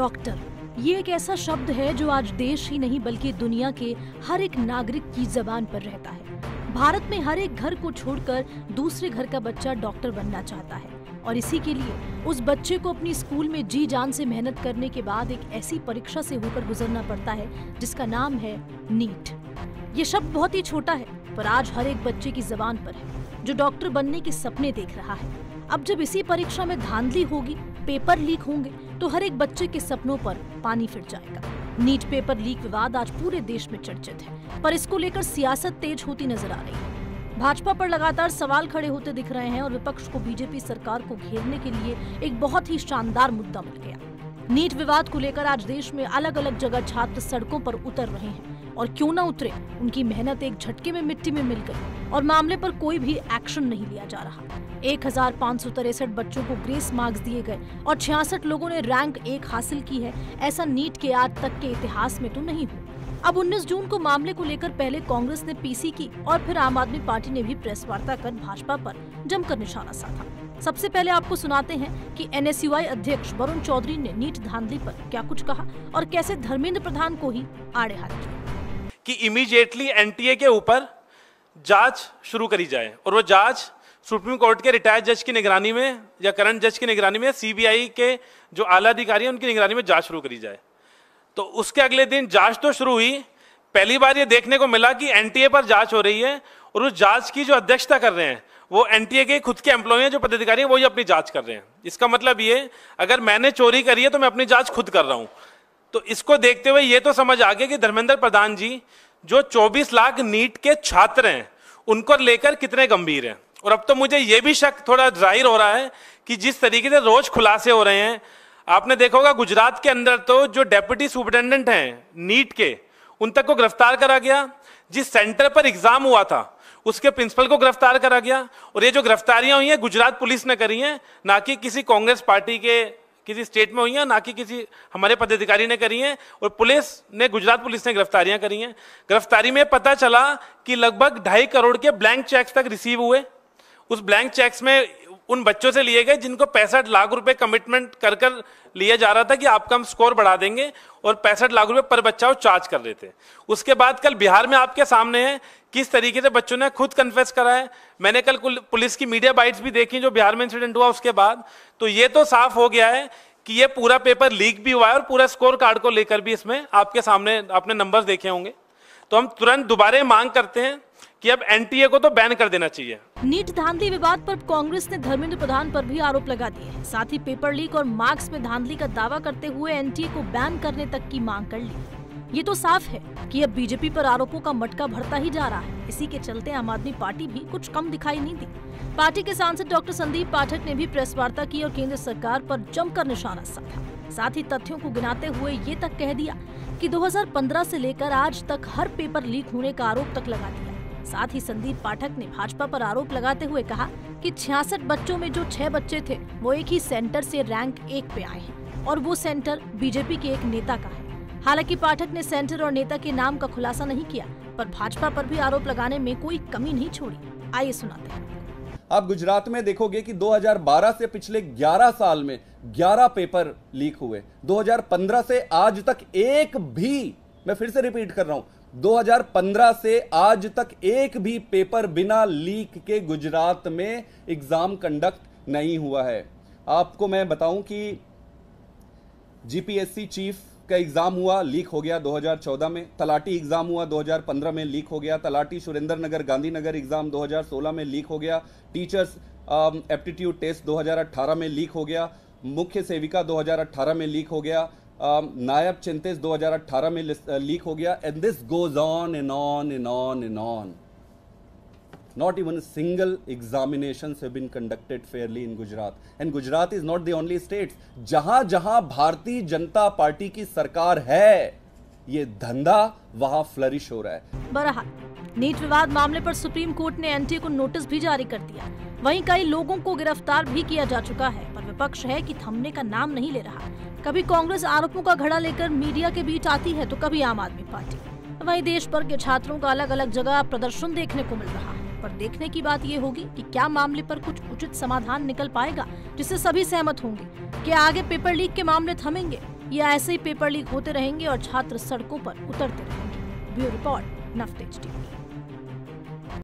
Doctor, ये एक ऐसा शब्द है जो आज देश ही नहीं बल्कि दुनिया के हर एक नागरिक की जबान पर रहता है। भारत में हर एक घर को छोड़कर दूसरे घर का बच्चा डॉक्टर बनना चाहता है और इसी के लिए उस बच्चे को अपनी स्कूल में जी जान से मेहनत करने के बाद एक ऐसी परीक्षा से होकर गुजरना पड़ता है जिसका नाम है नीट। ये शब्द बहुत ही छोटा है पर आज हर एक बच्चे की जबान पर है जो डॉक्टर बनने के सपने देख रहा है। अब जब इसी परीक्षा में धांधली होगी, पेपर लीक होंगे तो हर एक बच्चे के सपनों पर पानी फिर जाएगा। नीट पेपर लीक विवाद आज पूरे देश में चर्चित है पर इसको लेकर सियासत तेज होती नजर आ रही है। भाजपा पर लगातार सवाल खड़े होते दिख रहे हैं और विपक्ष को बीजेपी सरकार को घेरने के लिए एक बहुत ही शानदार मुद्दा मिल गया। नीट विवाद को लेकर आज देश में अलग अलग जगह छात्र सड़कों पर उतर रहे हैं और क्यों न उतरे, उनकी मेहनत एक झटके में मिट्टी में मिल गई और मामले पर कोई भी एक्शन नहीं लिया जा रहा। 1563 बच्चों को ग्रेस मार्क्स दिए गए और 66 लोगों ने रैंक 1 हासिल की है। ऐसा नीट के आज तक के इतिहास में तो नहीं हुआ। अब 19 जून को मामले को लेकर पहले कांग्रेस ने पीसी की और फिर आम आदमी पार्टी ने भी प्रेस वार्ता कर भाजपा पर जमकर निशाना साधा। सबसे पहले आपको सुनाते हैं कि एनएसयूआई अध्यक्ष वरुण चौधरी ने नीट धांधली पर क्या कुछ कहा और कैसे धर्मेंद्र प्रधान को ही आड़े हाथ किया कि इमीडिएटली एनटीए के ऊपर जांच शुरू करी जाए और वो जांच सुप्रीम कोर्ट के रिटायर्ड जज की निगरानी में या करंट जज की निगरानी में, सीबीआई के जो आला अधिकारी हैं उनकी निगरानी में जांच शुरू करी जाए। तो उसके अगले दिन जांच तो शुरू हुई। पहली बार ये देखने को मिला कि एनटीए पर जांच हो रही है और उस जांच की जो अध्यक्षता कर रहे हैं वो एनटीए के खुद के एम्प्लॉय हैं, जो पदाधिकारी हैं, वही अपनी जांच कर रहे हैं। इसका मतलब ये, अगर मैंने चोरी करी है तो मैं अपनी जांच खुद कर रहा हूं। तो इसको देखते हुए ये तो समझ आ गया कि धर्मेंद्र प्रधान जी जो 24 लाख नीट के छात्र हैं उनको लेकर कितने गंभीर हैं। और अब तो मुझे ये भी शक थोड़ा जाहिर हो रहा है कि जिस तरीके से रोज खुलासे हो रहे हैं, आपने देखा होगा गुजरात के अंदर तो जो डेप्यूटी सुपरिटेंडेंट हैं नीट के, उन तक को गिरफ्तार करा गया। जिस सेंटर पर एग्जाम हुआ था उसके प्रिंसिपल को गिरफ्तार करा गया। और ये जो गिरफ्तारियां हुई हैं गुजरात पुलिस ने करी हैं, ना कि किसी कांग्रेस पार्टी के किसी स्टेट में हुई हैं, ना कि किसी हमारे पदाधिकारी ने करी हैं। और गुजरात पुलिस ने गिरफ्तारियां करी हैं। गिरफ्तारी में पता चला कि लगभग 2.5 करोड़ के ब्लैंक चेक्स तक रिसीव हुए। उस ब्लैंक चेक्स में उन बच्चों से लिए गए जिनको 65 लाख रुपए कमिटमेंट कर लिया जा रहा था कि आपका हम स्कोर बढ़ा देंगे, और 65 लाख रुपए पर बच्चा वो चार्ज कर रहे थे। उसके बाद कल बिहार में आपके सामने है किस तरीके से बच्चों ने खुद कन्फेस करा है। मैंने कल पुलिस की मीडिया बाइट्स भी देखी जो बिहार में इंसिडेंट हुआ उसके बाद। तो ये तो साफ हो गया है कि ये पूरा पेपर लीक भी हुआ है और पूरा स्कोर कार्ड को लेकर भी इसमें आपके सामने आपने नंबर्स देखे होंगे। तो हम तुरंत दोबारा मांग करते हैं कि अब एनटीए को तो बैन कर देना चाहिए। नीट धांधली विवाद पर कांग्रेस ने धर्मेंद्र प्रधान पर भी आरोप लगा दिए हैं। साथ ही पेपर लीक और मार्क्स में धांधली का दावा करते हुए एनटीए को बैन करने तक की मांग कर ली। ये तो साफ है कि अब बीजेपी पर आरोपों का मटका भरता ही जा रहा है। इसी के चलते आम आदमी पार्टी भी कुछ कम दिखाई नहीं दी। पार्टी के सांसद डॉक्टर संदीप पाठक ने भी प्रेस वार्ता की और केंद्र सरकार पर जमकर निशाना साधा। साथ ही तथ्यों को गिनाते हुए ये तक कह दिया कि 2015 से लेकर आज तक हर पेपर लीक होने का आरोप तक लगा दिया। साथ ही संदीप पाठक ने भाजपा पर आरोप लगाते हुए कहा कि 66 बच्चों में जो 6 बच्चे थे वो एक ही सेंटर से रैंक 1 पे आए हैं और वो सेंटर बीजेपी के एक नेता का है। हालांकि पाठक ने सेंटर और नेता के नाम का खुलासा नहीं किया, पर भाजपा पर भी आरोप लगाने में कोई कमी नहीं छोड़ी। आइए सुनाते हैं। आप गुजरात में देखोगे कि 2012 से पिछले 11 साल में 11 पेपर लीक हुए। 2015 से आज तक एक भी, मैं फिर से रिपीट कर रहा हूं, 2015 से आज तक एक भी पेपर बिना लीक के गुजरात में एग्जाम कंडक्ट नहीं हुआ है। आपको मैं बताऊं कि जीपीएससी चीफ का एग्जाम हुआ, लीक हो गया 2014 में। तलाटी एग्जाम हुआ 2015 में, लीक हो गया। तलाटी सुरेंद्र नगर गांधीनगर एग्जाम 2016 में लीक हो गया। टीचर्स एप्टीट्यूड टेस्ट 2018 में लीक हो गया। मुख्य सेविका 2018 में लीक हो गया। नायब चिंतित 2018 में लीक हो गया। And this goes on and on and on and on. Not even a single examinations have been conducted fairly in Gujarat. And Gujarat is not the only state. जहां जहां भारतीय जनता पार्टी की सरकार है, ये धंधा वहां फ्लरिश हो रहा है। बहरहाल नीट विवाद मामले पर सुप्रीम कोर्ट ने एनटीए को नोटिस भी जारी कर दिया। वहीं कई लोगों को गिरफ्तार भी किया जा चुका है, पर विपक्ष है कि थमने का नाम नहीं ले रहा। कभी कांग्रेस आरोपों का घड़ा लेकर मीडिया के बीच आती है तो कभी आम आदमी पार्टी। वहीं देश भर के छात्रों का अलग अलग जगह प्रदर्शन देखने को मिल रहा है। पर देखने की बात ये होगी कि क्या मामले पर कुछ उचित समाधान निकल पाएगा जिससे सभी सहमत होंगे। क्या आगे पेपर लीक के मामले थमेंगे या ऐसे ही पेपर लीक होते रहेंगे और छात्र सड़कों पर उतरते रहेंगे? Bureau report, Navtej TV.